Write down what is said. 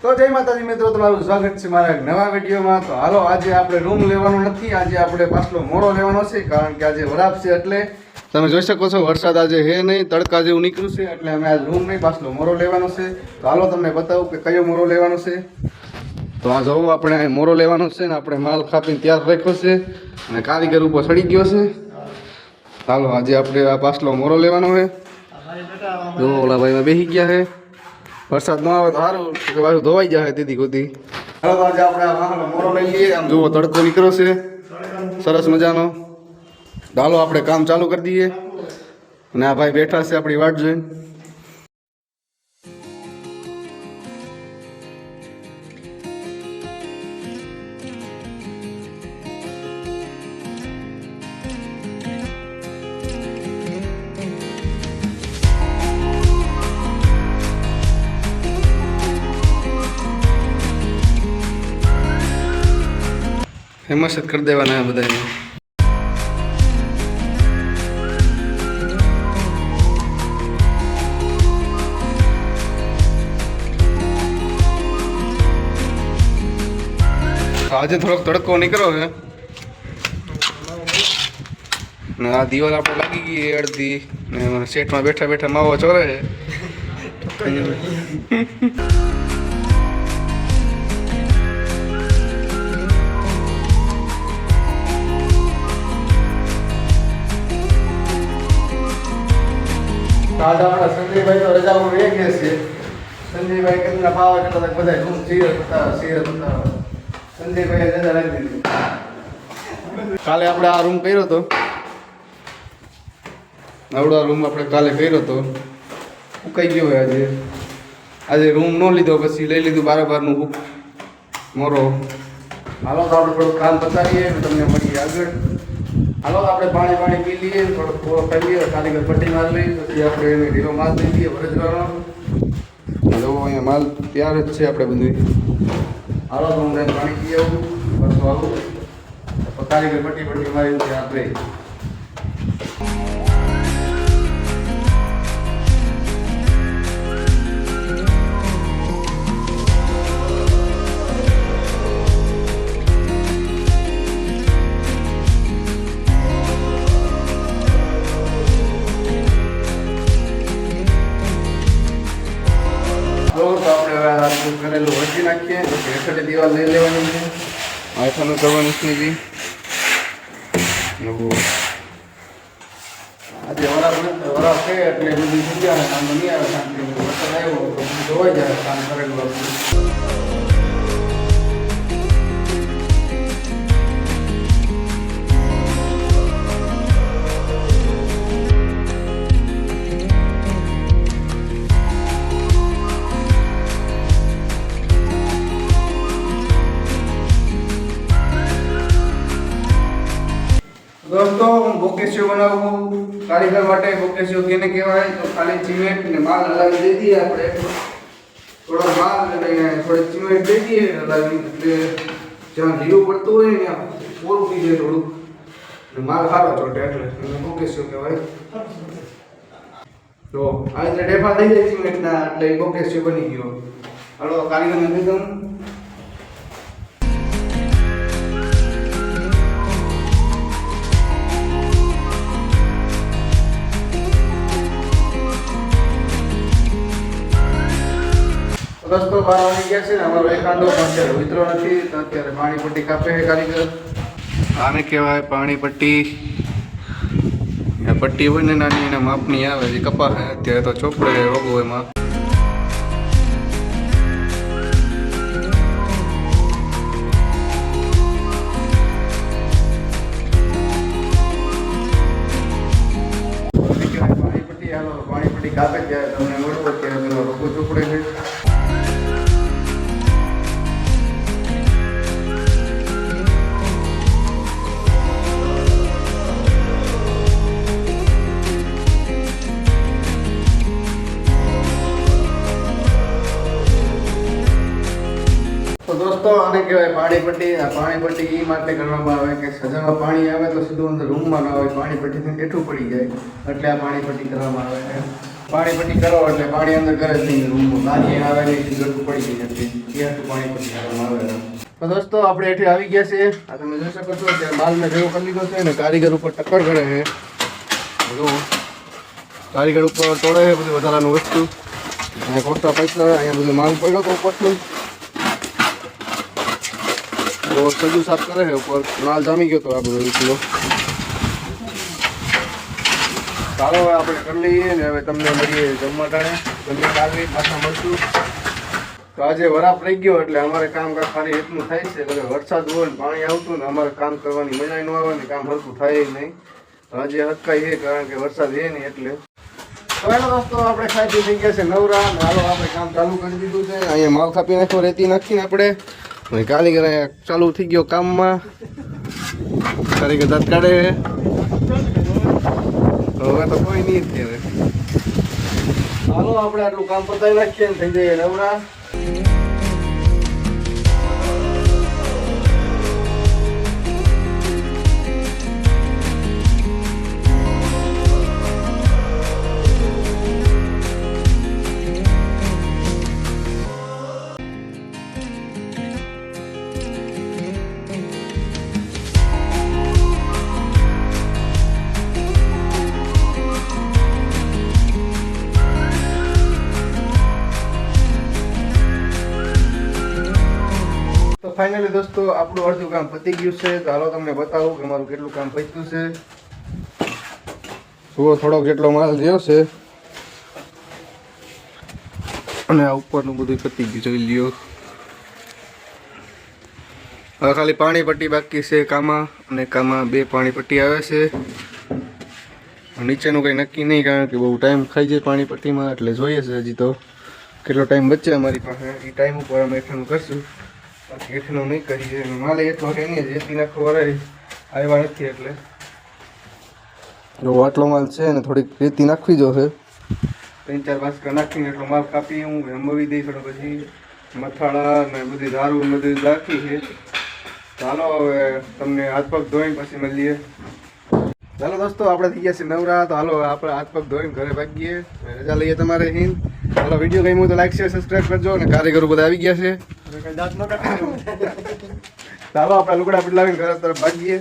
તો જય માતાજી મિત્રો, તમારું સ્વાગત છે મારા એક નવા વિડીયોમાં। તો હાલો, આજે આપણે રૂમ લેવાનો નથી, આજે આપણે પાછલો મોરો લેવાનો છે, કારણ કે આજે વરાપ છે। એટલે તમે જોઈ શકો છો વરસાદ આજે હે નહીં, તડકા જેવું નીકળ્યું છે, એટલે અમે આજ રૂમ નહીં પાછલો મોરો લેવાનો છે। તો હાલો તમને બતાવું કે કયો મોરો લેવાનો છે। તો આ જોવો, આપણે મોરો લેવાનો છે ને આપણે માલ કાપીને તૈયાર રાખ્યો છે અને કારીગર ઉપર ચડી ગયો છે। હાલો, આજે આપણે આ પાછલો મોરો લેવાનો છે। જો ઓલા ભાઈમાં બેસી ગયા છે, વરસાદ ન આવે તો સારું, કે પાછું ધોવાઈ જાય દીદી ગોદી। હાલો, તો આજે આપણે આ વાહનો મોરો લઈ લઈએ। આમ જુઓ તડકો નીકળ્યો છે સરસ મજાનો। ચાલો આપણે કામ ચાલુ કરી દઈએ અને આ ભાઈ બેઠા છે આપણી વાટ જોઈને। હેમત જ કરી દેવાના બધાને। આજે થોડોક તડકો નીકળ્યો છે ને આ દિવાલ આપણે લાગી ગઈ અડધી ને સેટમાં બેઠા બેઠા માવો ચોરે છે। आज अपना संजय भाई तो रजा में रह गए थे। संजय भाई कितना पावर करता था બધા રૂમ સીર હતા। સંજય ભાઈ રજા રાખી દીધી। કાલે આપણે આ રૂમ કર્યો તો, આવડો રૂમ આપણે કાલે કર્યો તો, ઉકાઈ ગયો હોય આજે રૂમ ન લીધો, પછી લઈ લીધું બારોબારનું મોરો। હાલો, તો આપણે થોડું કામ બતાવીએ, તમને મળીએ આગળ। હાલો, આપણે પાણી પી લઈએ, થોડો ખાઈ લઈએ, કારીગર પટ્ટી મારી લઈએ, પછી આપણે એને ઢીલો માલ દઈ દઈએ વરજવાનો। જો અહીંયા માલ તૈયાર જ છે આપણે બધું। હાલો, તો હું પાણી પી આવું, બસ આવું, કારીગર પટ્ટી મારી દઈએ આપણે। તો આપણે હવે આ કરેલું વળગી નાખીએ, પછી હેઠળની દિવાલ લઈ લેવાની છે, હેઠળનું કરવાનું છે બી। આજે વરાપ છે એટલે બધી જગ્યા કામ નહીં આવે, શાંતિ વરસાદ આવ્યો તો જોવાઈ જાય કામ કરેલું આપણું। दोस्तों, હું બોકેશિયો બનાવું કારીગર માટે। બોકેશિયો કેને કહેવાય? તો ખાલી સિમેન્ટ ને માલ હલાવી દઈ દઈએ આપણે, થોડો માલ અને થોડી સિમેન્ટ દઈ દઈએ હલાવી, એટલે જ્યાં ઢીલું પડતું હોય ને ત્યાં પૂરું થઈ જાય થોડુંક, અને માલ સારો ચોટે, એટલે બોકેશિયો કહેવાય। તો આ રીતે ડેફા થઈ જાય સિમેન્ટના, એટલે બોકેશિયો બની ગયો। હાલો, કારીગરને દઈ દઉં। રસ્તો બહાર આવી ગયા છે ને, અમારો એકાંડો પણ અત્યારે વિતરો નથી, તો અત્યારે પાણી પટ્ટી કાપે છે કારીગર। આને કહેવાય પાણી પટ્ટી। પટ્ટી હોય ને નાની એના માપની આવે, જે કપા છે અત્યારે તો ચોપડે રોગો એમાં। પાણી પટ્ટી, હાલો પાણી પટ્ટી કાપે ત્યારે તમને મળવું, અત્યારે પેલો રોગો ચોપડે છે। તો દોસ્તો, આને કહેવાય પાણી પટ્ટી। આ પાણી પટ્ટી એ માટે કરવામાં આવે કે સજામાં પાણી આવે તો સીધું અંદર રૂમમાં ન આવે, પાણી પટ્ટીથી હેઠું પડી જાય, એટલે આ પાણી પટ્ટી કરવામાં આવે છે। પાણી પટ્ટી કરો એટલે પાણી અંદર કરે છે રૂમમાં નાની આવે ને ગરબું પડી ગઈ નથી ત્યાં પાણી પટ્ટી કરવામાં આવે. તો દોસ્તો આપણે એઠી આવી ગયા છે. આ તમે જોઈ શકો છો કે માલ મેં ભેગો કરી લીધો છે ને કારીગર ઉપર ટક્કર કરે છે. જો કારીગર ઉપર તોડે છે બધું વધારાનું વસ્તુ અને કોસ્ટા પૈસા અહીંયા બધું માલ પડ્યો તો ઉપરનું તો સજુ સાફ કરે છે ઉપર માલ જામી ગયો તો આ બધો કિલો. ચાલો હવે આપણે કરી લઈએ ને હવે તમને મળીએ જમવા ટાણે. તમને કાલે પાછા મળશું. તો આજે વરાપ રહી ગયો એટલે અમારે કામ ખાલી એટલું થાય છે કે વરસાદ હોય ને પાણી આવતું ને અમારે કામ કરવાની મજા ન આવે ને કામ હરખું થાય નહીં. આજે હટકાઈ છે કારણ કે વરસાદ છે નહીં એટલે. તો હેલો દોસ્તો આપણે ખાઈ થઈ ગયા છે નવરા ને હાલો આપણે કામ ચાલુ કરી દીધું છે. અહીંયા માલ કાપી નાખ્યો રેતી નાખીને આપણે કારીગર ચાલુ થઈ ગયો કામમાં. કારીગર દાંત કાઢે હવે તો કોઈ નહીં અત્યારે. હાલો આપણે આટલું કામ પતાવી નાખીએ ને થઈ જઈએ નવરા. ફાઇનલી દોસ્તો આપણું અડધું કામ પતી ગયું છે. તો હાલો તમને બતાવું કે મારું કેટલું કામ પત્યું છે. જુઓ થોડોક જેટલો માલ રહ્યો છે અને આ ઉપરનું બધું પતી ગયું જોઈ લ્યો. હવે ખાલી પાણી પટ્ટી બાકી છે કામાં અને કામાં 2 પાણી પટ્ટી આવે છે. નીચેનું કંઈ નક્કી નહીં કારણ કે બહુ ટાઈમ ખાઈ જાય પાણી પટ્ટીમાં એટલે જોઈએ છે હજી તો કેટલો ટાઈમ બચે અમારી પાસે એ ટાઈમ ઉપર અમે એઠાણું કરશું. બાકી એઠાણું નહીં કરીએ માલે એટલો છે નહીં જેથી નાખો વરાય આવ્યા નથી એટલે જો આટલો માલ છે ને થોડીક રેતી નાખવી જો છે 3-4 બાસકા નાખીને એટલો માલ કાપી હું રમવી દઈ થોડો પછી મથાળા ને બધી દારૂ ને બધું નાખી છે. ચાલો હવે તમને હાથ પગ ધોઈને પછી મળીએ. ચાલો દોસ્તો આપણે થઈ ગયા છે નવરા. તો હાલો આપણે હાથ પગ ધોઈને ઘરે ભાગીએ. રજા લઈએ તમારે હિન્દ. ચાલો વિડીયો ગમ્યો તો લાઈક શેર સબસ્ક્રાઈબ કરજો અને કારીગરો બધા આવી ગયા છે. ચાલો આપણે લુગડા બદલાવીને ઘર તરફ ભાગીએ.